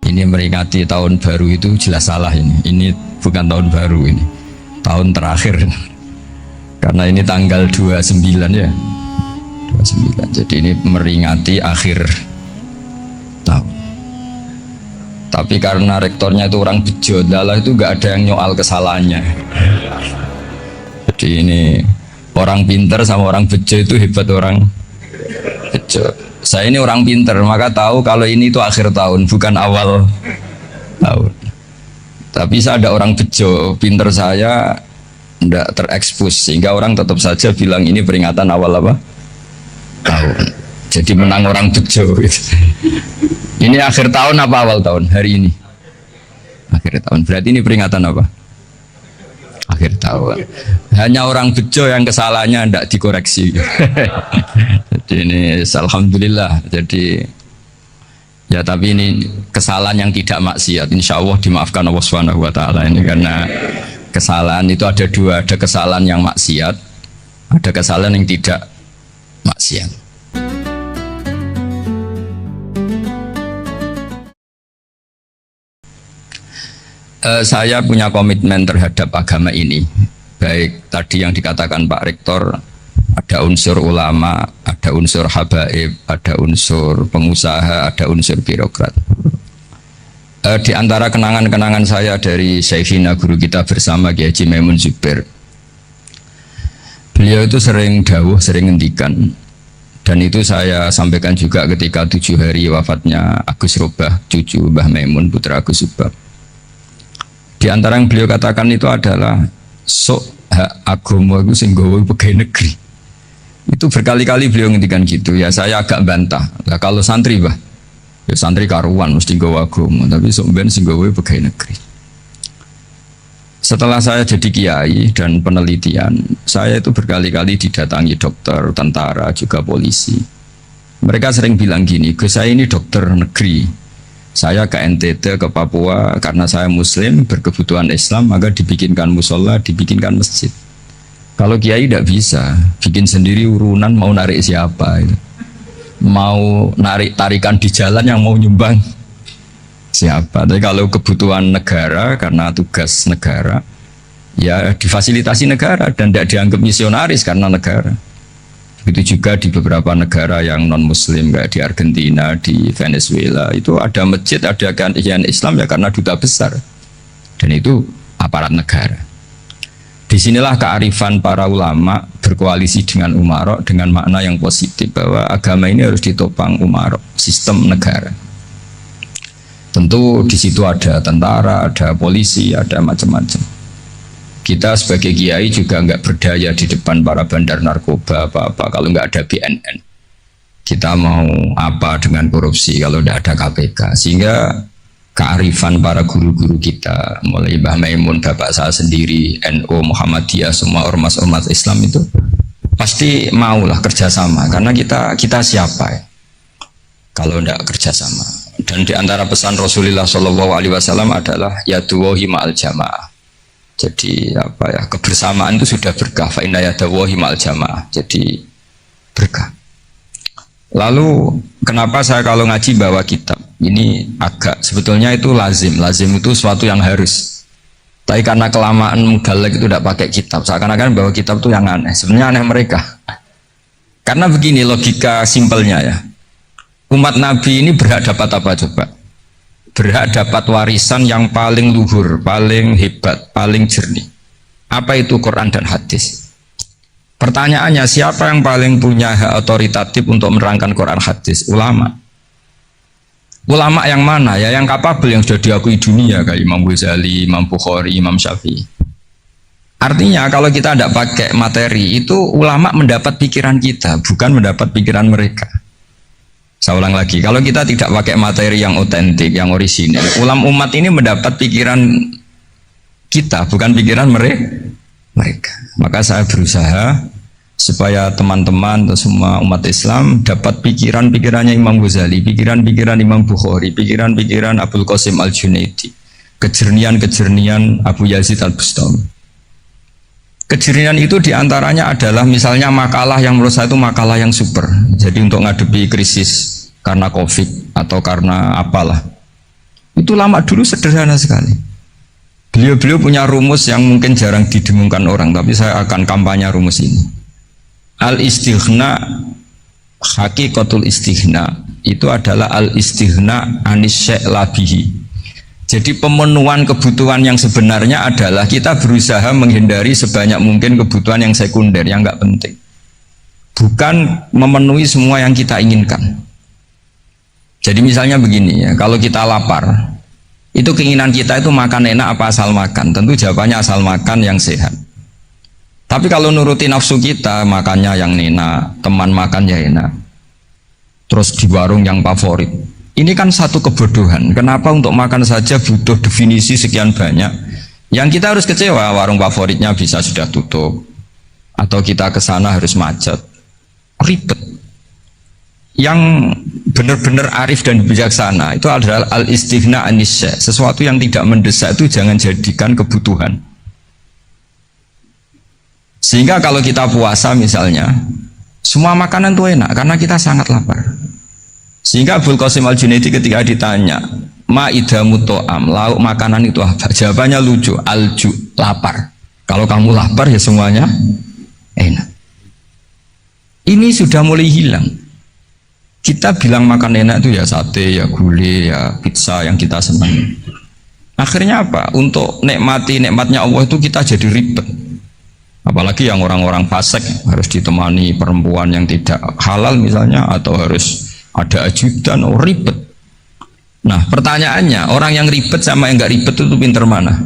Ini meringati tahun baru itu jelas salah ini. Ini bukan tahun baru ini. Tahun terakhir. Karena ini tanggal 29 ya. 29. Jadi ini meringati akhir tahun. Tapi karena rektornya itu orang bejo, lah itu nggak ada yang nyoal kesalahannya. Jadi ini orang pinter sama orang bejo itu hebat orang bejo. Saya ini orang pinter, maka tahu kalau ini itu akhir tahun, bukan awal tahun. Tapi saya ada orang bejo, pinter saya tidak terekspos, sehingga orang tetap saja bilang ini peringatan awal apa? Tahun. Jadi menang orang bejo. Gitu. Ini akhir tahun apa awal tahun? Hari ini. Akhir tahun. Berarti ini peringatan apa? Akhir tahun. Hanya orang bejo yang kesalahannya tidak dikoreksi. Jadi ini alhamdulillah. Jadi ya tapi ini kesalahan yang tidak maksiat. Insya Allah dimaafkan Allah Subhanahu Wa Taala ini karena kesalahan itu ada dua. Ada kesalahan yang maksiat, ada kesalahan yang tidak maksiat. Saya punya komitmen terhadap agama ini. Baik tadi yang dikatakan Pak Rektor, ada unsur ulama, ada unsur habaib, ada unsur pengusaha, ada unsur birokrat. Di antara kenangan-kenangan saya dari Syekhina guru kita bersama Kiai Haji Maimun Zubair, beliau itu sering dawuh, sering ngendikan, dan itu saya sampaikan juga ketika 7 hari wafatnya Agus Robah, cucu Mbah Maimun, putra Agus Robah. Di antara yang beliau katakan itu adalah sok hak agama itu sing gawe pegawai negeri. Itu berkali-kali beliau ngendikan gitu. Ya saya agak bantah. Nah, kalau santri bah, ya santri karuan mesti gawe agama, tapi sok ben sing gawe pegawai negeri. Setelah saya jadi kiai dan penelitian, saya itu berkali-kali didatangi dokter, tentara, juga polisi. Mereka sering bilang gini, "Gus, saya ini dokter negeri. Saya ke NTT, ke Papua, karena saya muslim, berkebutuhan Islam, maka dibikinkan musola, dibikinkan masjid. Kalau kiai tidak bisa, bikin sendiri urunan, mau narik siapa? Itu. Mau narik tarikan di jalan yang mau nyumbang siapa? Tapi kalau kebutuhan negara, karena tugas negara, ya difasilitasi negara, dan tidak dianggap misionaris karena negara. Begitu juga di beberapa negara yang non-muslim kayak di Argentina, di Venezuela itu ada masjid, ada kajian Islam ya karena duta besar dan itu aparat negara. Disinilah kearifan para ulama berkoalisi dengan umarok dengan makna yang positif bahwa agama ini harus ditopang umarok, sistem negara. Tentu di situ ada tentara, ada polisi, ada macam-macam. Kita sebagai kiai juga nggak berdaya di depan para bandar narkoba apa-apa kalau nggak ada BNN. Kita mau apa dengan korupsi kalau nggak ada KPK? Sehingga kearifan para guru-guru kita, mulai Mbah Maimun, bapak saya sendiri, NU, Muhammadiyah, semua ormas-ormas Islam itu pasti maulah kerjasama. Karena kita siapa ya? Kalau nggak kerjasama. Dan di antara pesan Rasulullah SAW adalah yaduwahi ma'al jamaah. Jadi apa ya, kebersamaan itu sudah berkah. Fa inna yadallahi ma'al jamaah. Jadi berkah. Lalu kenapa saya kalau ngaji bawa kitab? Ini agak sebetulnya itu lazim. Lazim itu suatu yang harus. Tapi karena kelamaan mudalek itu tidak pakai kitab. Seakan-akan bawa kitab itu yang aneh. Sebenarnya aneh mereka. Karena begini logika simpelnya ya. Umat Nabi ini berhak dapat apa coba? Berhak dapat warisan yang paling luhur, paling hebat, paling jernih. Apa itu Quran dan hadis? Pertanyaannya, siapa yang paling punya hak otoritatif untuk menerangkan Quran hadis? Ulama. Ulama yang mana? Ya yang kapabel, yang sudah diakui dunia kayak Imam Ghazali, Imam Bukhari, Imam Syafi'i. Artinya kalau kita tidak pakai materi itu ulama mendapat pikiran kita, bukan mendapat pikiran mereka. Saya ulang lagi, kalau kita tidak pakai materi yang otentik, yang orisinil, umat ini mendapat pikiran kita, bukan pikiran mereka. Maka saya berusaha supaya teman-teman atau semua umat Islam dapat pikiran-pikirannya Imam Ghazali, pikiran-pikiran Imam Bukhari, pikiran-pikiran Abdul Qasim Al-Junaidi, kejernian-kejernian Abu Yazid Al-Bustami. Kejernian itu diantaranya adalah misalnya makalah yang menurut saya itu makalah yang super. Jadi untuk ngadepi krisis karena COVID atau karena apalah, itu Itu lama dulu sederhana sekali. Beliau punya rumus yang mungkin jarang didengungkan orang, tapi saya akan kampanye rumus ini. Al-istighna, hakikatul istighna itu adalah al-istighna anis syai' labihi. Jadi pemenuhan kebutuhan yang sebenarnya adalah kita berusaha menghindari sebanyak mungkin kebutuhan yang sekunder, yang nggak penting. Bukan memenuhi semua yang kita inginkan. Jadi misalnya begini ya, kalau kita lapar, itu keinginan kita itu makan enak apa asal makan? Tentu jawabannya asal makan yang sehat. Tapi kalau nuruti nafsu kita, makannya yang enak, teman makan ya enak, terus di warung yang favorit. Ini kan satu kebodohan. Kenapa untuk makan saja butuh definisi sekian banyak? Yang kita harus kecewa, warung favoritnya bisa sudah tutup, atau kita ke sana harus macet, ribet. Yang benar-benar arif dan bijaksana itu adalah al-istighna anis syai'. Sesuatu yang tidak mendesak itu jangan jadikan kebutuhan. Sehingga kalau kita puasa misalnya, semua makanan itu enak karena kita sangat lapar. Sehingga Abul Qasim Al-Junaidi ketika ditanya, ma idamu to'am, lauk makanan itu apa? Jawabannya lucu, alju, lapar. Kalau kamu lapar ya semuanya enak. Ini sudah mulai hilang. Kita bilang makan enak itu ya sate, ya gulai, ya pizza yang kita senang. Akhirnya apa? Untuk nikmati nikmatnya Allah itu kita jadi ribet. Apalagi yang orang-orang fasik harus ditemani perempuan yang tidak halal misalnya, atau harus ada ajudan, ribet. Nah pertanyaannya, orang yang ribet sama yang nggak ribet itu pinter mana?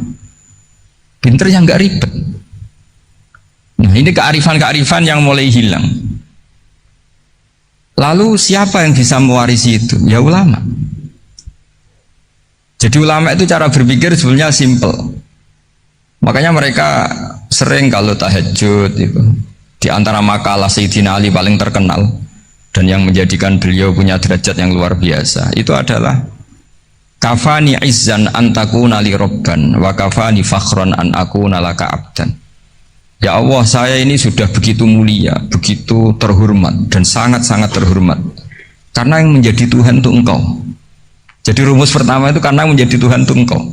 Pinter yang nggak ribet. Nah ini kearifan-kearifan yang mulai hilang. Lalu siapa yang bisa mewarisi itu? Ya ulama. Jadi ulama itu cara berpikir sebenarnya simple. Makanya mereka sering kalau tahajud itu, di antara makalah Sayyidina Ali paling terkenal dan yang menjadikan beliau punya derajat yang luar biasa itu adalah kafani izzan antakuna li robban wa kafani fakhron an akuna laka abdan. Ya Allah, saya ini sudah begitu mulia, begitu terhormat dan sangat-sangat terhormat karena yang menjadi Tuhan itu Engkau. Jadi rumus pertama itu karena menjadi Tuhan itu Engkau.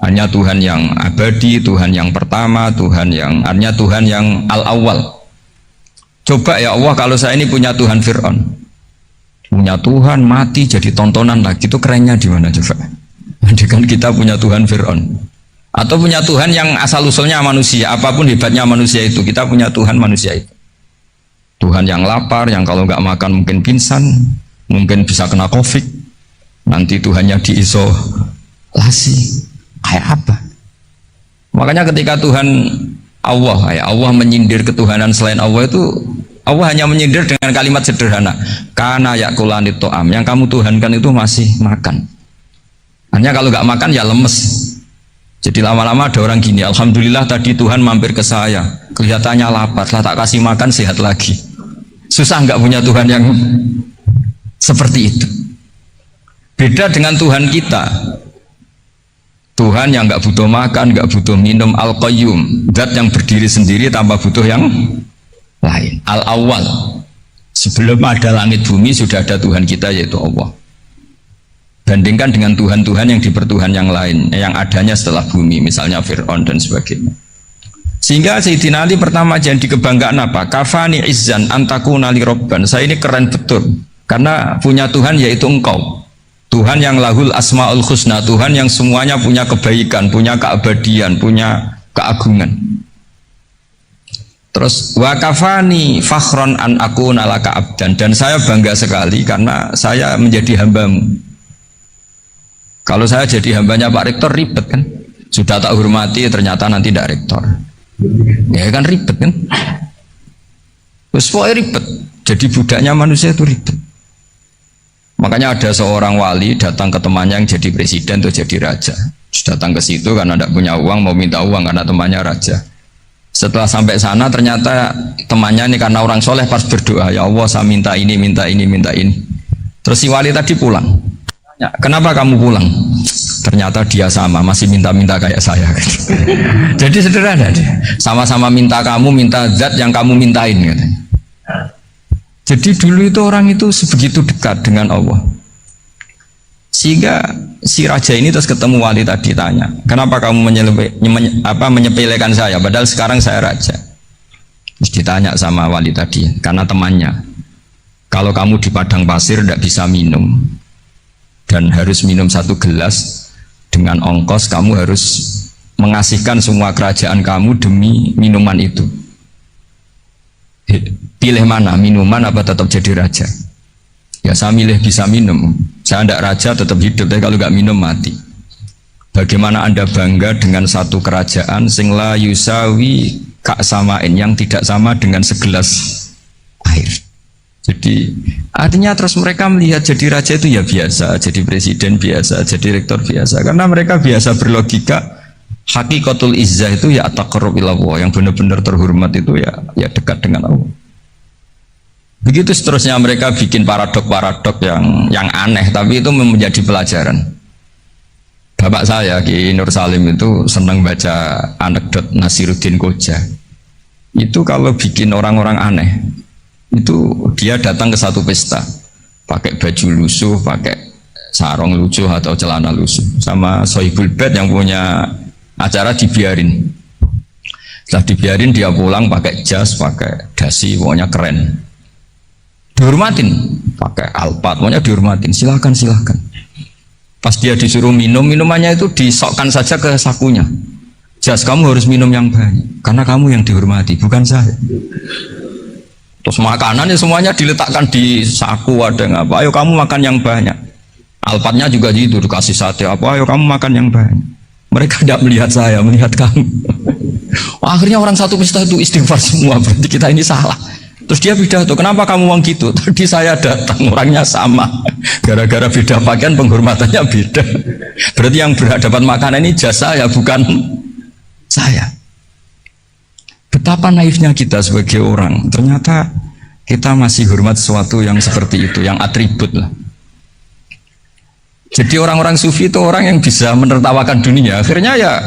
Hanya Tuhan yang abadi, Tuhan yang pertama, hanya Tuhan yang al-awwal. Coba ya Allah, kalau saya ini punya Tuhan Fir'aun, punya Tuhan mati jadi tontonan lagi, itu kerennya di mana coba? Dengan kita punya Tuhan Fir'aun, atau punya Tuhan yang asal usulnya manusia, apapun hebatnya manusia itu, kita punya Tuhan manusia itu. Tuhan yang lapar, yang kalau nggak makan mungkin pingsan, mungkin bisa kena COVID, nanti Tuhannya diisolasi. Kayak apa? Makanya ketika Tuhan Allah menyindir ketuhanan selain Allah itu, Allah hanya menyindir dengan kalimat sederhana, kana yakulani to'am, yang kamu tuhankan itu masih makan. Hanya kalau nggak makan ya lemes. Jadi lama-lama ada orang gini, alhamdulillah tadi Tuhan mampir ke saya, kelihatannya lapar, setelah tak kasih makan sehat lagi. Susah nggak punya Tuhan yang seperti itu. Beda dengan Tuhan kita. Tuhan yang nggak butuh makan, nggak butuh minum, Al-Qayyum, zat yang berdiri sendiri tanpa butuh yang lain. Al-Awwal, sebelum ada langit bumi sudah ada Tuhan kita yaitu Allah. Bandingkan dengan Tuhan-Tuhan yang dipertuhan yang lain, yang adanya setelah bumi, misalnya Fir'aun dan sebagainya. Sehingga Sayyidina Ali pertama jadi kebanggaan apa? Kafani izzan antakuna li robban. Saya ini keren betul karena punya Tuhan yaitu Engkau. Tuhan yang lahul asma'ul husna, Tuhan yang semuanya punya kebaikan, punya keabadian, punya keagungan. Terus wa kafani fakhron an akuna laka abdan, dan saya bangga sekali karena saya menjadi hambamu. Kalau saya jadi hambanya Pak Rektor ribet kan, sudah tak hormati ternyata nanti tidak rektor, ya kan ribet kan. Terus pokoknya ribet, jadi budaknya manusia itu ribet. Makanya ada seorang wali datang ke temannya yang jadi presiden atau jadi raja. Datang ke situ karena tidak punya uang, mau minta uang karena temannya raja. Setelah sampai sana ternyata temannya ini karena orang soleh pas berdoa, ya Allah saya minta ini, minta ini, minta ini. Terus si wali tadi pulang. Tanya, kenapa kamu pulang? Ternyata dia sama, masih minta-minta kayak saya. Jadi sederhana dia. Sama-sama minta kamu, minta zat yang kamu mintain katanya. Jadi dulu itu orang itu sebegitu dekat dengan Allah. Sehingga si raja ini terus ketemu wali tadi, tanya, kenapa kamu menyepelekan saya padahal sekarang saya raja. Terus ditanya sama wali tadi, karena temannya, kalau kamu di padang pasir tidak bisa minum dan harus minum 1 gelas, dengan ongkos kamu harus mengasihkan semua kerajaan kamu demi minuman itu. Pilih mana, minuman apa tetap jadi raja? Ya saya milih bisa minum. Saya tidak raja tetap hidup, tapi kalau nggak minum mati. Bagaimana Anda bangga dengan satu kerajaan sing la yusawi kak samain, yang tidak sama dengan segelas air. Jadi artinya terus mereka melihat jadi raja itu ya biasa, jadi presiden biasa, jadi rektor biasa, karena mereka biasa berlogika hakikatul izzah itu ya taqarrub ila Allah, yang benar-benar terhormat itu ya dekat dengan Allah. Begitu seterusnya mereka bikin paradok-paradok yang aneh, tapi itu menjadi pelajaran. Bapak saya Ki Nur Salim itu senang baca anekdot Nasiruddin Koja. Itu kalau bikin orang-orang aneh, itu dia datang ke satu pesta, pakai baju lusuh, pakai sarung lusuh atau celana lusuh, sama Sohibul Bait yang punya acara dibiarin. Setelah dibiarin dia pulang pakai jas, pakai dasi, pokoknya keren. Dihormatin, pakai alpat, pokoknya dihormatin, silakan. Pas dia disuruh minum, minumannya itu disokkan saja ke sakunya. Jas, kamu harus minum yang banyak, karena kamu yang dihormati, bukan saya. Terus makanannya semuanya diletakkan di saku, ada nggak apa? Ayo kamu makan yang banyak. Alpatnya juga gitu, dikasih sate apa? Ayo kamu makan yang banyak. Mereka tidak melihat saya, melihat kamu. Akhirnya orang satu pesta itu istighfar semua, berarti kita ini salah. Terus dia pidato, kenapa kamu uang gitu? Tadi saya datang, orangnya sama. Gara-gara beda pakaian, penghormatannya beda. Berarti yang berhak dapat makanan ini jasa ya, bukan saya. Betapa naifnya kita sebagai orang. Ternyata kita masih hormat sesuatu yang seperti itu, yang atribut lah. Jadi orang-orang sufi itu orang yang bisa menertawakan dunia. Akhirnya ya,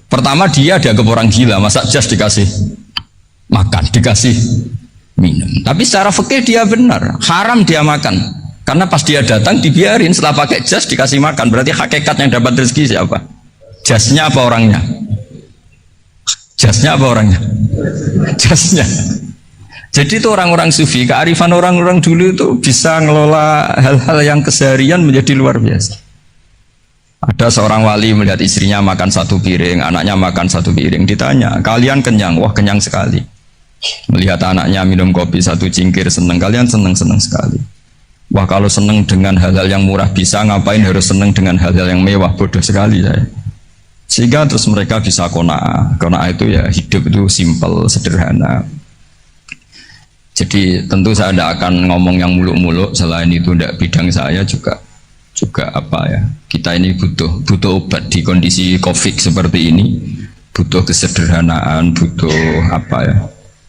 pertama dia dianggap orang gila, masa jas dikasih makan, dikasih minum. Tapi secara fikih dia benar, haram dia makan. Karena pas dia datang dibiarin, setelah pakai jas dikasih makan. Berarti hakikat yang dapat rezeki siapa? Jasnya apa orangnya? Jasnya apa orangnya? Jasnya. Jadi itu orang-orang sufi, kearifan orang-orang dulu itu bisa ngelola hal-hal yang keseharian menjadi luar biasa. Ada seorang wali melihat istrinya makan 1 piring, anaknya makan 1 piring. Ditanya, kalian kenyang? Wah, kenyang sekali. Melihat anaknya minum kopi 1 cingkir, senang. Kalian senang-senang sekali. Wah, kalau senang dengan hal-hal yang murah bisa, ngapain harus senang dengan hal-hal yang mewah? Bodoh sekali saya. Sehingga terus mereka bisa qanaah. Qanaah itu ya hidup itu simpel, sederhana. Jadi tentu saya tidak akan ngomong yang muluk-muluk, selain itu tidak bidang saya juga apa ya, kita ini butuh obat di kondisi COVID seperti ini, butuh kesederhanaan, butuh apa ya,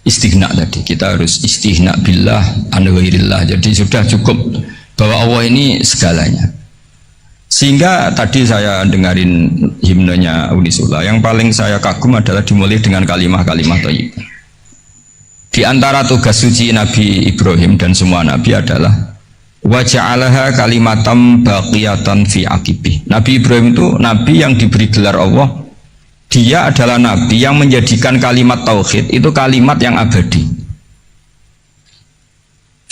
istighna tadi. Kita harus istighna billah an ghairillah. Jadi sudah cukup bahwa Allah ini segalanya. Sehingga tadi saya dengarin himnenya Unisula, yang paling saya kagum adalah dimulai dengan kalimat-kalimat thayyibah. Di antara tugas suci Nabi Ibrahim dan semua Nabi adalah wa ja'alaha kalimatam baqiyatan fi aqibih. Nabi Ibrahim itu Nabi yang diberi gelar Allah. Dia adalah Nabi yang menjadikan kalimat tauhid itu kalimat yang abadi.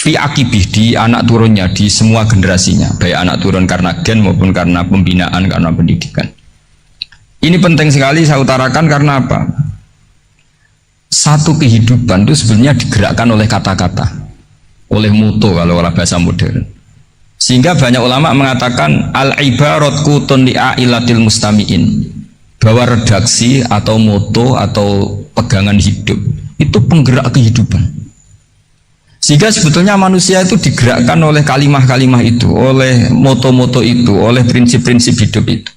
Fi aqibih, di anak turunnya, di semua generasinya, baik anak turun karena gen maupun karena pembinaan, karena pendidikan. Ini penting sekali saya utarakan karena apa? Satu kehidupan itu sebenarnya digerakkan oleh kata-kata, oleh mutu kalau oleh bahasa modern. Sehingga banyak ulama mengatakan al-ibarat kutun li'ailatil mustami'in, bahwa redaksi atau moto atau pegangan hidup itu penggerak kehidupan. Sehingga sebetulnya manusia itu digerakkan oleh kalimah-kalimah itu, oleh moto-moto itu, oleh prinsip-prinsip hidup itu.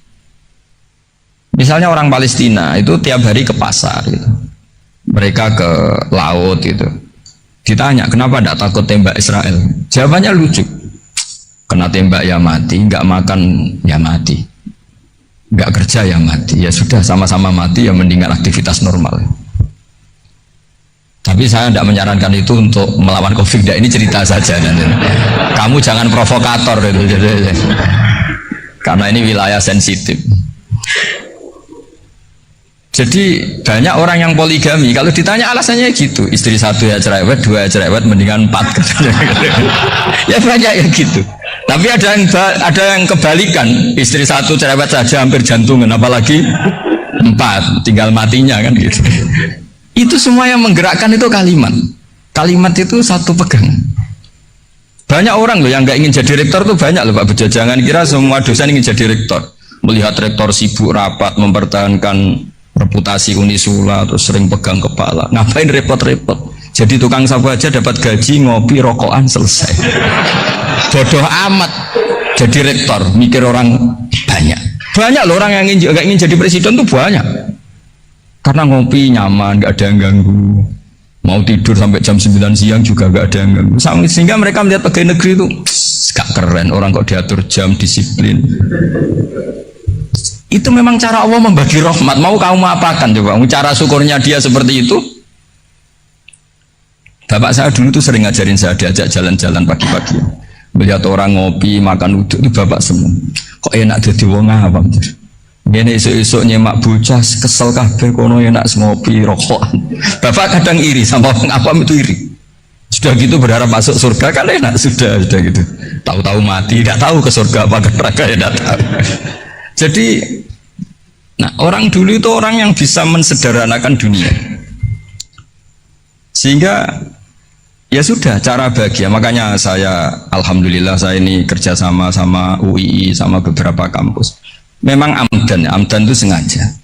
Misalnya orang Palestina itu tiap hari ke pasar gitu. Mereka ke laut gitu. Ditanya, kenapa tidak takut tembak Israel? Jawabannya lucu. Kena tembak ya mati, nggak makan ya mati, nggak kerja ya mati. Ya sudah, sama-sama mati ya, mendingan aktivitas normal. Tapi saya tidak menyarankan itu untuk melawan COVID. Ini cerita saja. Kamu jangan provokator itu. karena ini wilayah sensitif. Jadi banyak orang yang poligami, kalau ditanya alasannya gitu, istri satu ya cerewet, dua ya cerewet, mendingan empat. Ya banyak yang gitu. Tapi ada yang kebalikan, istri satu cerewet saja hampir jantungan, apalagi empat, tinggal matinya kan gitu. Itu semua yang menggerakkan itu kalimat. Kalimat itu satu pegang. Banyak orang loh yang nggak ingin jadi rektor tuh banyak loh Pak Bejo. Jangan kira semua dosen ingin jadi rektor. Melihat rektor sibuk rapat mempertahankan reputasi Unisula terus sering pegang kepala, ngapain repot-repot, jadi tukang sapu aja dapat gaji, ngopi, rokokan, selesai. Bodoh amat jadi rektor, mikir orang banyak loh orang yang gak ingin jadi presiden tuh banyak, karena ngopi nyaman, gak ada yang ganggu, mau tidur sampai jam 9 siang juga gak ada yang ganggu, sehingga mereka melihat pegawai negeri itu gak keren, orang kok diatur jam, disiplin. Itu memang cara Allah membagi rahmat. Mau kamu apakan coba? Cara syukurnya dia seperti itu. Bapak saya dulu tuh sering ngajarin saya, diajak jalan-jalan pagi-pagi. Melihat orang ngopi, makan uduk itu bapak seneng. Kok enak jadi wong apa? Ini esok-esok nyemak bocah kesel kabeh kono enak ngopi rokokan. Bapak kadang iri sama orang apa itu iri. Sudah gitu berharap masuk surga kan enak sudah gitu. Tahu-tahu mati, tidak tahu ke surga apa ke neraka ya tidak tahu. Jadi, nah orang dulu itu orang yang bisa mensederhanakan dunia, sehingga ya sudah cara bahagia. Makanya saya, alhamdulillah saya ini kerjasama sama UII sama beberapa kampus. Memang amdan itu sengaja.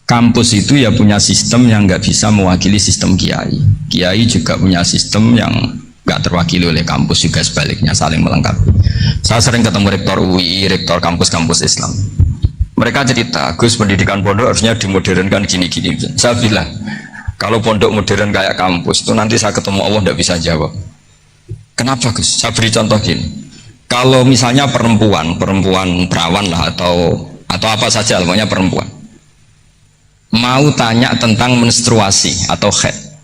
Kampus itu ya punya sistem yang nggak bisa mewakili sistem kiai. Kiai juga punya sistem yang nggak terwakili oleh kampus, juga sebaliknya saling melengkapi. Saya sering ketemu rektor UI, rektor kampus-kampus Islam. Mereka cerita, Gus, pendidikan pondok harusnya dimodernkan gini-gini. Saya bilang, kalau pondok modern kayak kampus itu nanti saya ketemu Allah tidak bisa jawab. Kenapa Gus? Saya beri contoh gini. Kalau misalnya perempuan perawan lah atau apa saja, pokoknya perempuan mau tanya tentang menstruasi atau haid.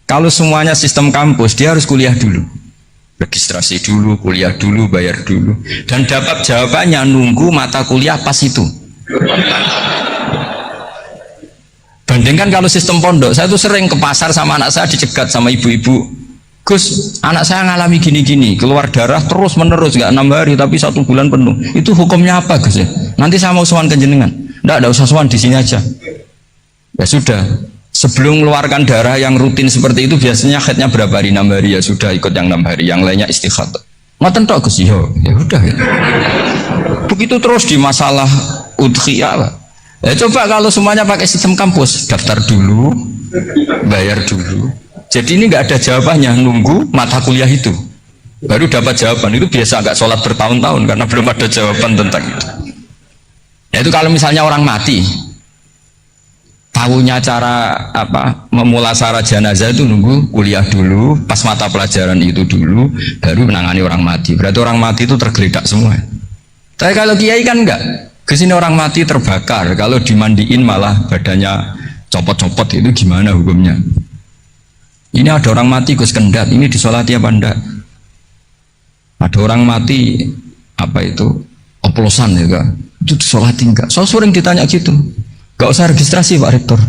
Kalau semuanya sistem kampus, dia harus kuliah dulu, registrasi dulu, kuliah dulu, bayar dulu, dan dapat jawabannya nunggu mata kuliah pas itu. Bandingkan kalau sistem pondok, saya tuh sering ke pasar sama anak saya dicegat sama ibu-ibu, Gus, anak saya ngalami gini-gini, keluar darah terus menerus, nggak 6 hari tapi 1 bulan penuh. Itu hukumnya apa Gus ya? Nanti saya mau sowan ke jenengan. Nggak usah sowan, di sini aja. Ya sudah. Sebelum mengeluarkan darah yang rutin seperti itu biasanya haidnya berapa hari? 6 hari, ya sudah ikut yang 6 hari, yang lainnya istighatsah. Ngoten tok Gus, ya udah ya. Begitu terus di masalah udhiyah. Ya coba kalau semuanya pakai sistem kampus, daftar dulu, bayar dulu. Jadi ini nggak ada jawabannya, nunggu mata kuliah itu baru dapat jawaban. Itu biasa nggak sholat bertahun-tahun karena belum ada jawaban tentang itu. Ya itu kalau misalnya orang mati, tahunya cara apa memulasara jenazah itu nunggu kuliah dulu, pas mata pelajaran itu dulu, baru menangani orang mati. Berarti orang mati itu tergeledak semua. Tapi kalau kiai kan enggak. Kesini orang mati terbakar, kalau dimandiin malah badannya copot-copot, itu gimana hukumnya? Ini ada orang mati Gus Kendat, ini disolati apa enggak? Ada orang mati apa itu oplosan ya, itu disolati enggak? Soal sering ditanya gitu. Gak usah registrasi Pak Rektor,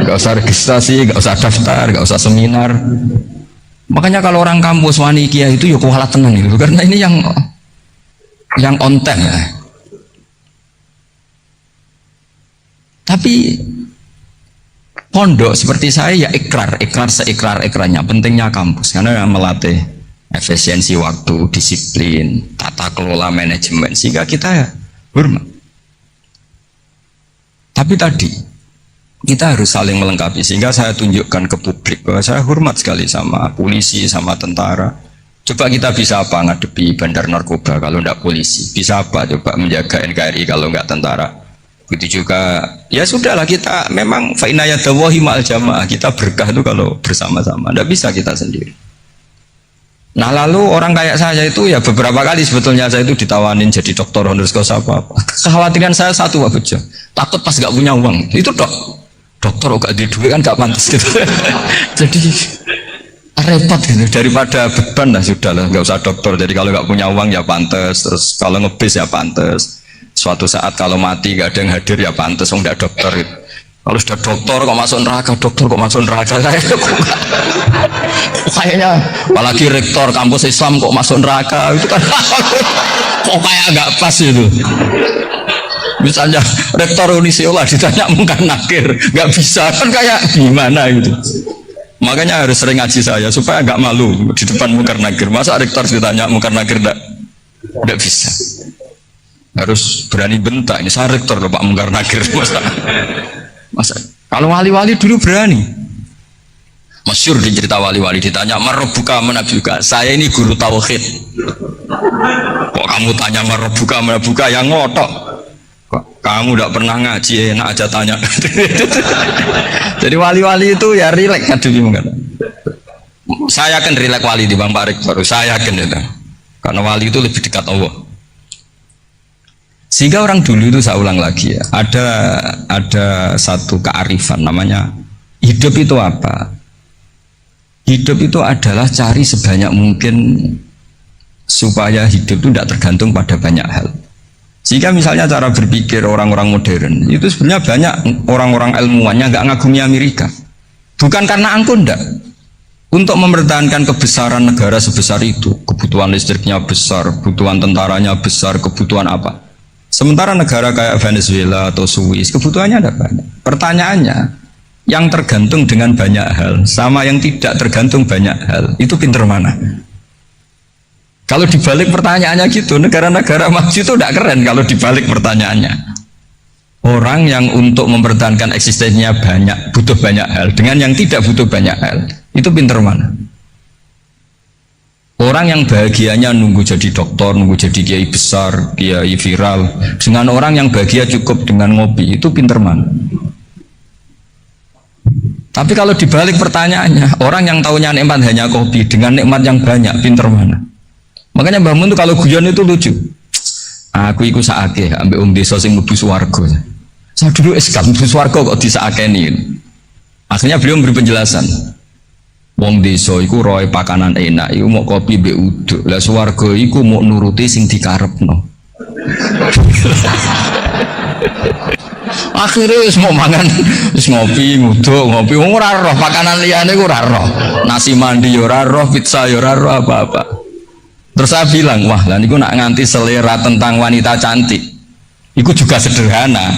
gak usah registrasi, gak usah daftar, gak usah seminar. Makanya kalau orang kampus wani kiai itu ya kualat tenang gitu, karena ini yang on time ya. Tapi pondok seperti saya ya ikrar seikrar-ikrarnya. Pentingnya kampus karena melatih efisiensi waktu, disiplin, tata kelola manajemen, sehingga kita ya hormat. Tapi tadi kita harus saling melengkapi, sehingga saya tunjukkan ke publik bahwa saya hormat sekali sama polisi, sama tentara. Coba kita bisa apa ngadepi bandar narkoba kalau enggak polisi? Bisa apa coba menjaga NKRI kalau enggak tentara? Begitu juga, ya sudahlah kita memang fa'inayadawahi ma'al jamaah, kita berkah itu kalau bersama-sama, tidak bisa kita sendiri. Nah lalu orang kayak saya itu ya beberapa kali sebetulnya saya itu ditawanin jadi dokter honoris causa apa. Kekhawatiran saya satu Pak Bejo, takut pas gak punya uang, itu dokter gak di duit kan gak pantas gitu. Jadi repot gitu. Daripada beban lah sudah lah, nggak usah dokter. Jadi kalau nggak punya uang ya pantes, terus kalau ngebis ya pantes. Suatu saat kalau mati gak ada yang hadir ya pantes, nggak dokter gitu. Kalau sudah dokter kok masuk neraka, dokter kok masuk neraka, kayaknya apalagi rektor kampus Islam kok masuk neraka itu kan kok kayak nggak pas itu. Misalnya rektor Unisiola ditanya mungkar nakir, nggak bisa kan kayak gimana gitu. Makanya harus sering ngaji saya supaya nggak malu di depan mungkar nakir. Masa rektor ditanya mungkar nakir nggak bisa. Harus berani bentak. Ini saya rektor loh Pak mungkar nakir. Masa kalau wali-wali dulu berani. Masyhur di cerita wali-wali ditanya marobuka menabuka. Saya ini guru tauhid. Kok kamu tanya marobuka menabuka yang ngotok? Kamu tidak pernah ngaji, enak aja tanya. Jadi wali-wali itu ya rileks kan mungkin. Saya akan rileks wali di Bang Pak Rektor. Saya akan itu. Karena wali itu lebih dekat Allah. Sehingga orang dulu itu saya ulang lagi ya, ada satu kearifan namanya hidup itu apa? Hidup itu adalah cari sebanyak mungkin supaya hidup itu tidak tergantung pada banyak hal. Jika misalnya cara berpikir orang-orang modern itu sebenarnya banyak orang-orang ilmuwannya nggak ngagumi Amerika, bukan karena angkuh ndak. Untuk mempertahankan kebesaran negara sebesar itu, kebutuhan listriknya besar, kebutuhan tentaranya besar, kebutuhan apa? Sementara negara kayak Venezuela atau Swiss kebutuhannya ada banyak. Pertanyaannya, yang tergantung dengan banyak hal sama yang tidak tergantung banyak hal itu pinter mana? Kalau dibalik pertanyaannya gitu, negara-negara maju itu tidak keren kalau dibalik pertanyaannya. Orang yang untuk mempertahankan eksistensinya banyak, butuh banyak hal, dengan yang tidak butuh banyak hal, itu pinter mana? Orang yang bahagianya nunggu jadi dokter, nunggu jadi kiai besar, kiai viral, dengan orang yang bahagia cukup dengan ngopi, itu pinter mana? Tapi kalau dibalik pertanyaannya, orang yang tahunya nikmat hanya kopi, dengan nikmat yang banyak, pinter mana? Makanya Mbah Mun tuh kalau guyon itu lucu. Aku ikut saake, ambil desa sing mlebu swarga. Saya dulu eskal mlebu swarga kok disaakeni. Akhirnya beliau memberi penjelasan. Wong desa iku roe pakanan enak, iku mau kopi mbek uduk. Lah swarga iku mau nuruti sing dikarepno. Akhirnya wis mau mangan, wis ngopi, nguduk, ngopi. Wong ora roh pakanan liyane ku ora roh. Nasi mandi yo ora roh, pizza yo ora roh apa-apa. Terus saya bilang, wah lah niku nak nganti selera tentang wanita cantik. Iku juga sederhana.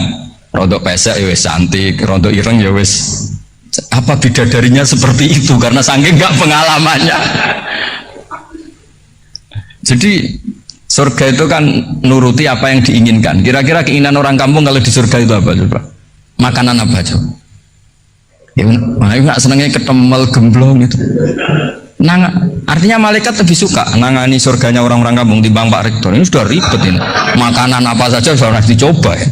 Rontok pesek ya wis cantik, rontok ireng ya wis. Apa bidadarinya seperti itu karena saking nggak pengalamannya. Jadi surga itu kan nuruti apa yang diinginkan. Kira-kira keinginan orang kampung kalau di surga itu apa coba? Makanan apa coba? Ya, nggak senengnya ketemel gemblong itu. Artinya malaikat lebih suka nangani surganya orang-orang kampung timbang Pak Rektor. Ini sudah ribet ini. Makanan apa saja sudah dicoba ya.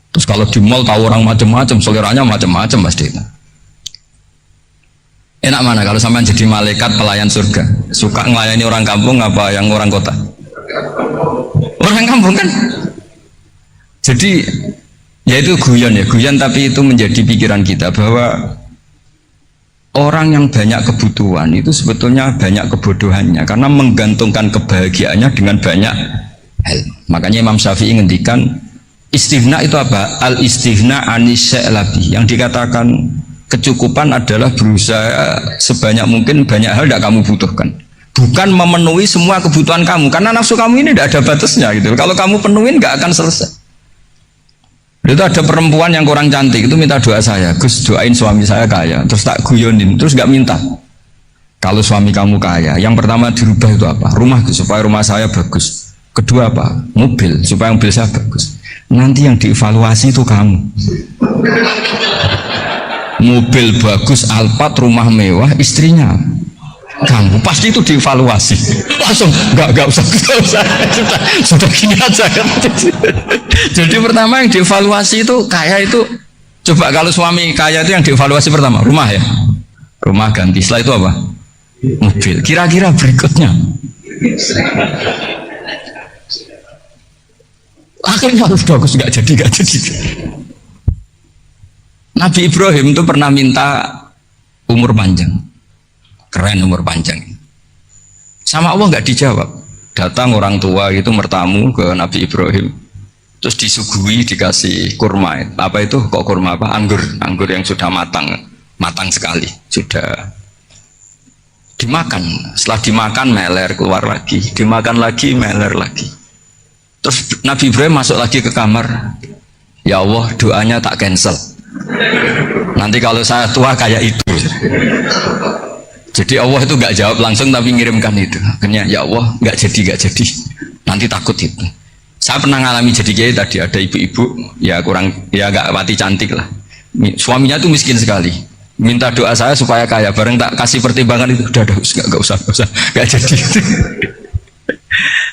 Terus kalau di mall tahu orang macam-macam, seleranya macam-macam pasti. Enak mana kalau sampai jadi malaikat pelayan surga? Suka melayani orang kampung apa yang orang kota? Orang kampung kan. Jadi ya itu guyon tapi itu menjadi pikiran kita bahwa orang yang banyak kebutuhan itu sebetulnya banyak kebodohannya karena menggantungkan kebahagiaannya dengan banyak hal. Makanya Imam Syafi'i ngendikan istighna itu apa? Al istighna anisya'i, yang dikatakan kecukupan adalah berusaha sebanyak mungkin banyak hal tidak kamu butuhkan, bukan memenuhi semua kebutuhan kamu karena nafsu kamu ini tidak ada batasnya gitu. Kalau kamu penuhin nggak akan selesai. Itu ada perempuan yang kurang cantik itu minta doa saya, Gus doain suami saya kaya, terus tak guyonin, terus nggak minta. Kalau suami kamu kaya, yang pertama dirubah itu apa? Rumah supaya rumah saya bagus. Kedua apa? Mobil supaya mobil saya bagus. Nanti yang dievaluasi itu kamu. Mobil bagus, Alphard, rumah mewah, istrinya kamu pasti itu dievaluasi. Langsung nggak usah sudah gini aja. Jadi pertama yang dievaluasi itu kaya itu, coba kalau suami kaya itu yang dievaluasi pertama rumah ya, rumah ganti. Setelah itu apa? Mobil. Kira-kira berikutnya akhirnya harus bagus, nggak jadi. Nabi Ibrahim itu pernah minta umur panjang. Keren umur panjang. Sama Allah nggak dijawab. Datang orang tua itu mertamu ke Nabi Ibrahim, terus disuguhi dikasih kurma. Apa itu? Kok kurma apa? Anggur yang sudah matang sekali, sudah dimakan. Setelah dimakan meler keluar lagi, dimakan lagi meler lagi. Terus Nabi Ibrahim masuk lagi ke kamar. Ya Allah, doanya tak cancel. Nanti kalau saya tua kayak itu. Jadi Allah itu nggak jawab langsung tapi ngirimkan itu. Akhirnya ya Allah nggak jadi. Nanti takut itu. Saya pernah ngalami jadi kiai tadi, ada ibu-ibu ya nggak pati cantik lah. Suaminya tuh miskin sekali. Minta doa saya supaya kaya. Bareng tak kasih pertimbangan itu udah nggak usah nggak jadi.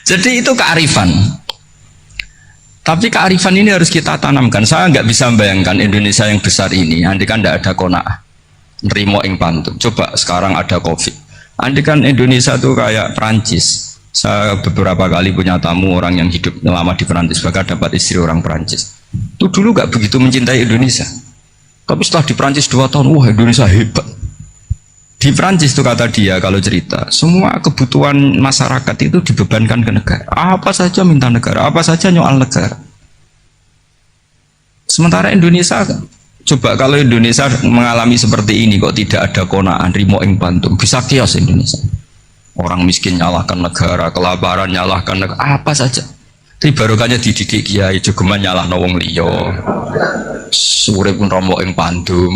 Jadi itu kearifan. Tapi kearifan ini harus kita tanamkan. Saya nggak bisa membayangkan Indonesia yang besar ini. Andai kan tidak ada kona'ah, nerimo ing pantum. Coba sekarang ada COVID. Andai kan Indonesia tuh kayak Perancis. Saya beberapa kali punya tamu orang yang hidup lama di Perancis, bahkan dapat istri orang Perancis. Itu dulu nggak begitu mencintai Indonesia. Tapi setelah di Perancis 2 tahun, wah Indonesia hebat. Di Perancis tuh kata dia kalau cerita, semua kebutuhan masyarakat itu dibebankan ke negara. Apa saja minta negara, apa saja nyoal negara. Sementara Indonesia, coba kalau Indonesia mengalami seperti ini kok tidak ada konaan, rimo ing pantum, bisa kios Indonesia. Orang miskin nyalahkan negara, kelaparan nyalahkan negara, apa saja. Tapi barokahnya dididik kiai, jogeman nyalahno wong liya. Urip pun romo ing pantum,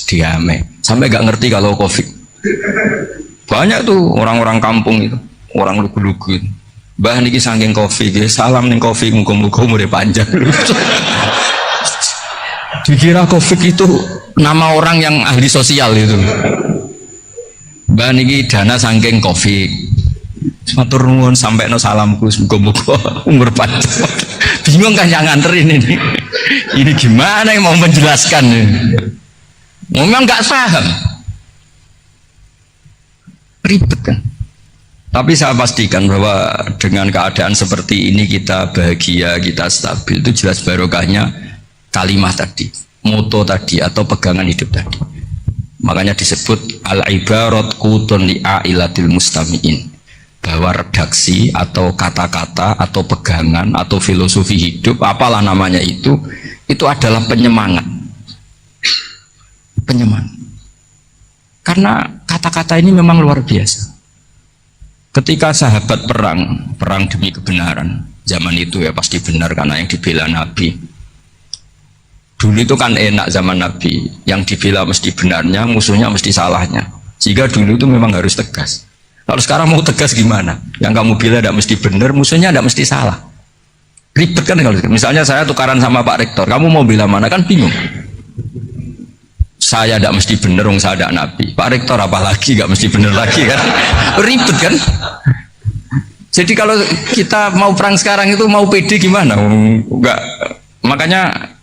diame. Sampai gak ngerti kalau Covid. Banyak tuh orang-orang kampung itu, orang lugu-lugu. Mbah niki saking Covid, salam ning Covid, muga-muga umure panjang. Dikira Covid itu nama orang yang ahli sosial itu. Mbah niki dana saking Covid. Matur nuwun sampai no salamku, muga-muga umur panjang. Bingung kan yang nganterin ini. Ini gimana yang mau menjelaskan ini? Memang nggak paham. Ribet kan. Tapi saya pastikan bahwa dengan keadaan seperti ini kita bahagia, kita stabil, itu jelas barokahnya kalimat tadi, moto tadi atau pegangan hidup tadi. Makanya disebut al-ibarat qutun li'ailatil mustami'in, bahwa redaksi atau kata-kata atau pegangan atau filosofi hidup, apalah namanya itu adalah penyemangat. Karena kata-kata ini memang luar biasa. Ketika sahabat perang demi kebenaran, zaman itu ya pasti benar karena yang dibela Nabi. Dulu itu kan enak zaman Nabi, yang dibela mesti benarnya, musuhnya mesti salahnya. Sehingga dulu itu memang harus tegas. Kalau sekarang mau tegas gimana? Yang kamu bela tidak mesti benar, musuhnya tidak mesti salah. Ribet kan kalau misalnya saya tukaran sama Pak Rektor, kamu mau bela mana kan bingung. Saya tidak mesti benar, saya tidak Nabi. Pak Rektor apalagi nggak mesti benar lagi kan? Ribet kan? Jadi kalau kita mau perang sekarang itu mau pede gimana? Enggak. Makanya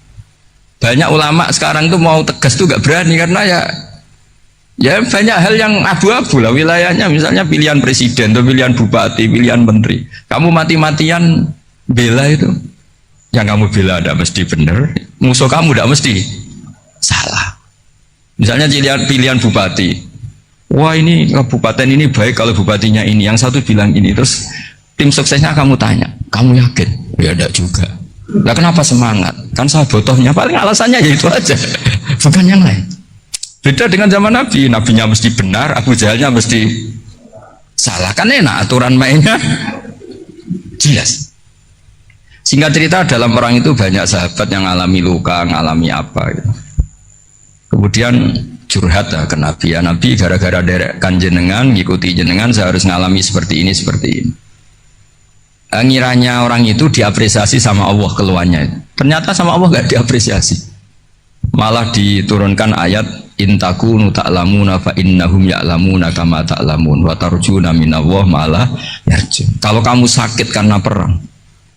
banyak ulama sekarang tuh mau tegas tuh nggak berani karena ya banyak hal yang abu-abu lah wilayahnya. Misalnya pilihan presiden, atau pilihan bupati, pilihan menteri. Kamu mati-matian bela itu, yang kamu bela tidak mesti benar, musuh kamu tidak mesti salah. Misalnya pilihan bupati, wah ini kabupaten ini baik kalau bupatinya ini, yang satu bilang ini, terus tim suksesnya kamu tanya, kamu yakin? Ya tidak juga. Lah kenapa semangat? Kan saya botohnya, paling alasannya ya itu aja, bukan yang lain. Beda dengan zaman Nabi, nabinya mesti benar, Abu Jahalnya mesti salah, kan enak aturan mainnya jelas. Singkat cerita dalam perang itu banyak sahabat yang alami luka, ngalami apa gitu. Kemudian curhat ke Nabi, ya Nabi gara-gara derekkan jenengan, ngikuti jenengan saya harus ngalami seperti ini. Ngiranya orang itu diapresiasi sama Allah keluarnya, ternyata sama Allah gak diapresiasi, malah diturunkan ayat intakunu ta'lamuna fa innahum ya'lamuna kama ta'lamun wa tarjuna minallah malah yarjun. Kalau kamu sakit karena perang,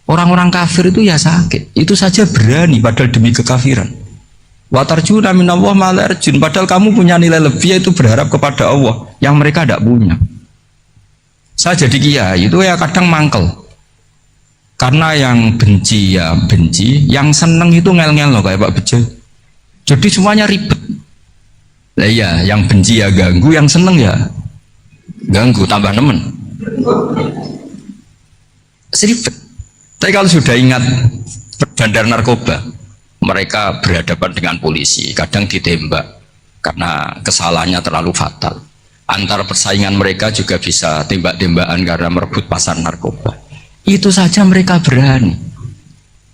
orang-orang kafir itu ya sakit, itu saja berani padahal demi kekafiran. Wa tarjuna minallah malah yarjun, padahal kamu punya nilai lebih yaitu berharap kepada Allah yang mereka tidak punya. Saya jadi kiai itu ya kadang mangkel. Karena yang benci ya benci, yang seneng itu ngel-ngel loh kayak Pak Bejo. Jadi semuanya ribet. Nah iya, yang benci ya ganggu, yang seneng ya ganggu tambah nemen seribet. Tapi kalau sudah ingat bandar narkoba, mereka berhadapan dengan polisi, kadang ditembak karena kesalahannya terlalu fatal. Antar persaingan mereka juga bisa tembak-tembakan karena merebut pasar narkoba. Itu saja mereka berani.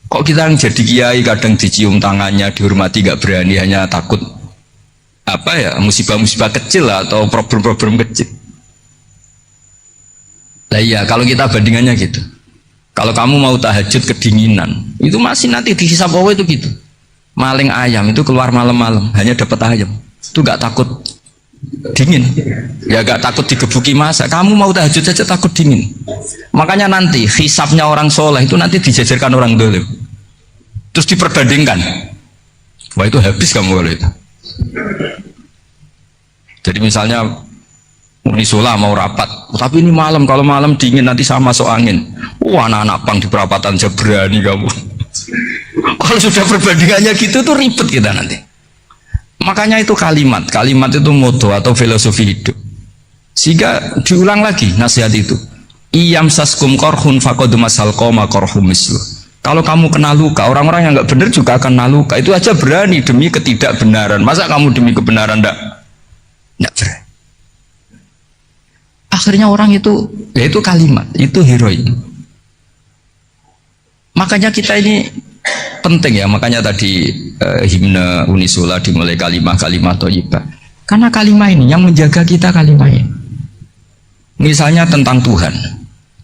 Kok kita yang jadi kiai kadang dicium tangannya, dihormati, gak berani, hanya takut apa ya, musibah-musibah kecil atau problem-problem kecil. Nah iya, kalau kita bandingannya gitu. Kalau kamu mau tahajud kedinginan, itu masih nanti dihisab Allah itu gitu. Maling ayam itu keluar malam-malam, hanya dapat ayam. Itu gak takut dingin, ya gak takut digebuki masa. Kamu mau tahajud saja takut dingin. Makanya nanti hisabnya orang soleh itu nanti dijajarkan orang dolim, terus diperbandingkan. Wah itu habis kamu kalau itu. Jadi misalnya Unisula mau rapat, tapi ini malam, kalau malam dingin nanti sama masuk angin. Wah anak-anak pang di perapatan aja berani kamu. Kalau sudah perbandingannya gitu tuh ribet kita nanti. Makanya itu kalimat itu moto atau filosofi hidup. Sehingga diulang lagi nasihat itu. Iyam saskum korhun fakodu masal koma korhum mislu. Kalau kamu kena luka, orang-orang yang nggak benar juga akan kena luka. Itu aja berani demi ketidakbenaran. Masa kamu demi kebenaran nggak berani? Akhirnya orang itu, ya itu kalimat, itu heroik. Makanya kita ini penting ya, makanya tadi himne Unisula dimulai kalimat-kalimat thayyibah. Karena kalimat ini yang menjaga kita kalimat ini. Misalnya tentang Tuhan.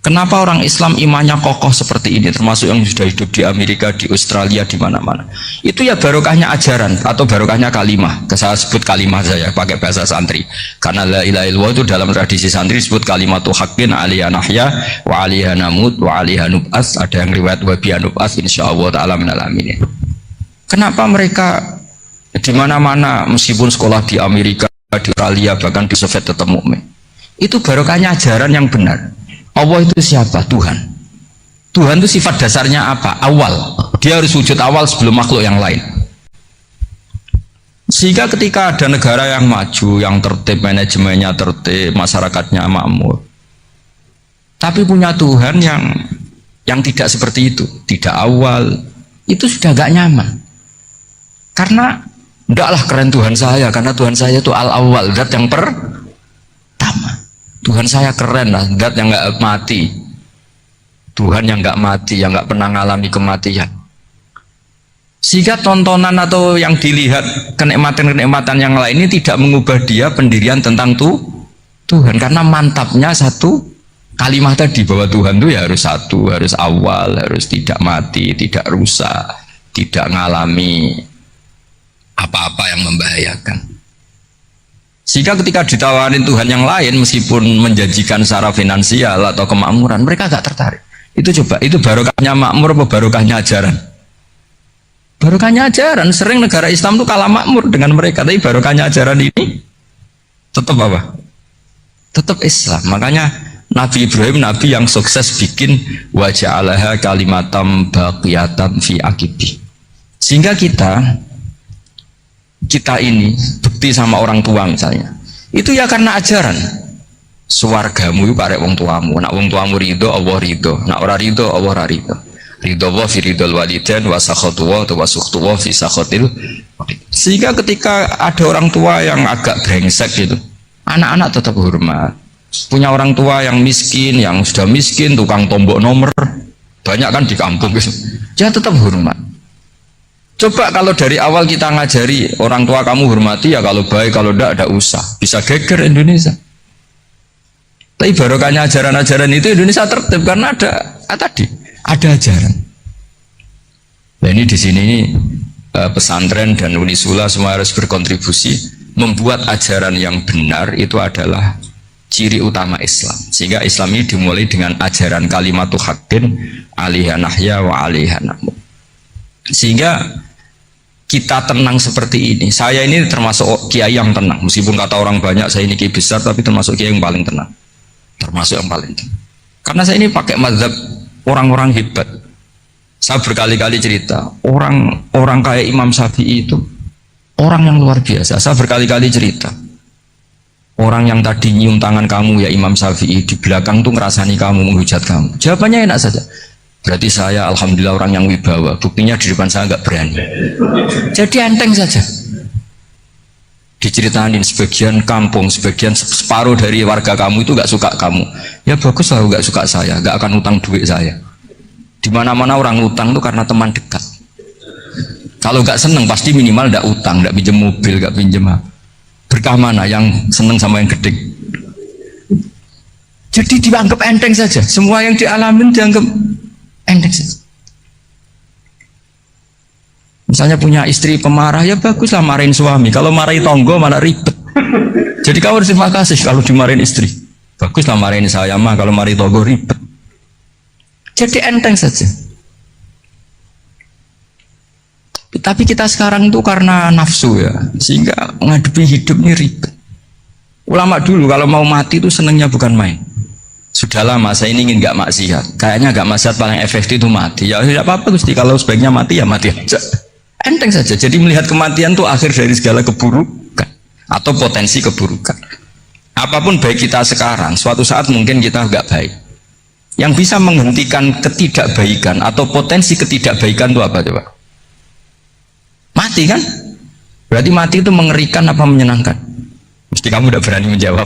Kenapa orang Islam imannya kokoh seperti ini, termasuk yang sudah hidup di Amerika, di Australia, di mana-mana. Itu ya barokahnya ajaran atau barokahnya kalimah. Saya sebut kalimah saya pakai bahasa santri. Karena la ilaha illallah itu dalam tradisi santri disebut kalimatu haqqin aliyah nahya wa aliyah namut wa aliyah nub'as. Ada yang riwayat wa biya nub'as insyaallah ta'ala minal aminin. Kenapa mereka di mana-mana meskipun sekolah di Amerika, di Australia, bahkan di Soviet tetap mukmin? Itu barokahnya ajaran yang benar. Allah itu siapa? Tuhan. Tuhan itu sifat dasarnya apa? Awal. Dia harus wujud awal sebelum makhluk yang lain. Sehingga ketika ada negara yang maju, yang tertib, manajemennya tertib, masyarakatnya makmur, tapi punya Tuhan yang tidak seperti itu, tidak awal, itu sudah gak nyaman. Karena ndaklah keren Tuhan saya, karena Tuhan saya itu al-awwal, zat yang pertama. Tuhan saya keren lah, zat yang nggak mati, Tuhan yang nggak mati, yang nggak pernah mengalami kematian. Sehingga tontonan atau yang dilihat kenikmatan-kenikmatan yang lain ini tidak mengubah dia pendirian tentang Tuhan, karena mantapnya satu kalimat tadi bahwa Tuhan itu ya harus satu, harus awal, harus tidak mati, tidak rusak, tidak mengalami apa-apa yang membahayakan. Sehingga ketika ditawarin Tuhan yang lain meskipun menjanjikan secara finansial atau kemakmuran, mereka gak tertarik. Itu coba, itu barokahnya makmur apa barokahnya ajaran? Barokahnya ajaran. Sering negara Islam itu kalah makmur dengan mereka, tapi barokahnya ajaran ini tetap apa? Tetap Islam. Makanya Nabi Ibrahim, Nabi yang sukses bikin waja'alaha kalimatam baqiyatan fi aqibi. Sehingga kita ini bukti sama orang tua misalnya, itu ya karena ajaran. Suwargamu itu karek wong tuamu, nak wong tuamu ridho Allah ridho, nak ora ridho Allah ora ridho. Ridho wa fi ridhol walidain wa sakhatu wa sukhtu wa fi sakhatil. Sehingga ketika ada orang tua yang agak brengsek gitu, anak-anak tetap hormat. Punya orang tua yang miskin, yang sudah miskin, tukang tombok nomor, banyak kan di kampung gitu, dia tetap hormat. Coba kalau dari awal kita ngajari orang tua kamu hormati ya, kalau baik, kalau tidak usah, bisa geger Indonesia. Tapi barokahnya ajaran-ajaran itu Indonesia tertib karena ada ajaran. Nah ini di sini pesantren dan Unisula semua harus berkontribusi membuat ajaran yang benar itu adalah ciri utama Islam. Sehingga Islam ini dimulai dengan ajaran kalimatu haqqin alaiha nahya wa alaiha namut. Sehingga kita tenang seperti ini. Saya ini termasuk kiai yang tenang, meskipun kata orang banyak saya ini kiai besar, tapi termasuk kiai yang paling tenang, termasuk yang paling tenang. Karena saya ini pakai mazhab orang-orang hebat. Saya berkali-kali cerita, orang kayak Imam Syafi'i itu orang yang luar biasa. Saya berkali-kali cerita, Orang yang tadi nyium tangan kamu ya Imam Syafi'i di belakang tuh ngerasani kamu, menghujat kamu. Jawabannya enak saja. Berarti saya alhamdulillah orang yang wibawa. Buktinya di depan saya nggak berani. Jadi enteng saja. Diceritain sebagian kampung, sebagian separuh dari warga kamu itu nggak suka kamu. Ya bagus lah nggak suka saya, nggak akan utang duit saya. Di mana-mana orang utang tuh karena teman dekat. Kalau nggak seneng pasti minimal nggak utang, nggak pinjam mobil, nggak pinjam apa. Berkah mana yang seneng sama yang gede. Jadi dianggap enteng saja. Semua yang dialamin dianggap enteng saja. Misalnya punya istri pemarah, ya baguslah marahin suami. Kalau marahin tonggo malah ribet. Jadi kamu harus terima kasih kalau dimarahin istri. Baguslah marahin saya mah, kalau marahin tonggo ribet. Jadi enteng saja. Tapi kita sekarang itu karena nafsu ya, sehingga menghadapi hidup ini ribet. Ulama dulu kalau mau mati itu senengnya bukan main. Sudahlah masa ini ingin nggak maksiat. Kayaknya nggak maksiat paling efektif itu mati. Ya tidak apa-apa Gusti, kalau sebaiknya mati ya mati aja. Enteng saja. Jadi melihat kematian itu akhir dari segala keburukan atau potensi keburukan. Apapun baik kita sekarang, suatu saat mungkin kita nggak baik. Yang bisa menghentikan ketidakbaikan atau potensi ketidakbaikan itu apa coba? Mati kan? Berarti mati itu mengerikan apa menyenangkan? Mesti kamu udah berani menjawab.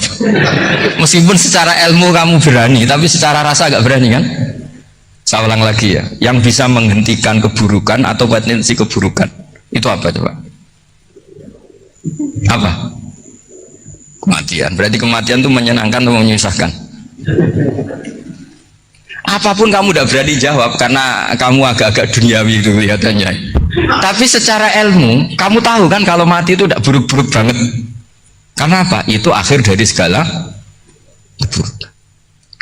Meskipun secara ilmu kamu berani, tapi secara rasa agak berani kan? Saya ulang lagi ya. Yang bisa menghentikan keburukan atau potensi keburukan itu apa coba? Apa? Kematian. Berarti kematian itu menyenangkan atau menyusahkan? Apapun kamu udah berani jawab karena kamu agak-agak duniawi itu kelihatannya. Tapi secara ilmu kamu tahu kan kalau mati itu tidak buruk-buruk banget. Karena apa? Itu akhir dari segala keburukan.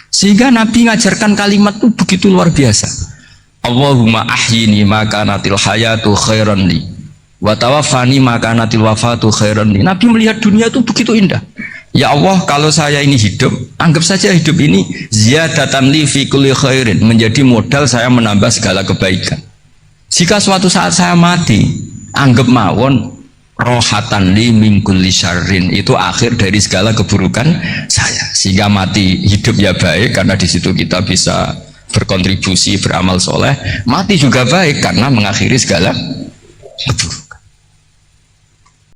Sehingga Nabi ngajarkan kalimat itu begitu luar biasa. Allahumma ahyini maka natil hayatu khairan li wa tawaffani maka natil wafatu khairan li. Nabi melihat dunia itu begitu indah. Ya Allah, kalau saya ini hidup, anggap saja hidup ini ziyadatan li fi kulli khairin, menjadi modal saya menambah segala kebaikan. Jika suatu saat saya mati, anggap mawon rohatan li min kulli syarrin, itu akhir dari segala keburukan saya. Sehingga mati hidup ya baik karena di situ kita bisa berkontribusi beramal soleh. Mati juga baik karena mengakhiri segala keburukan.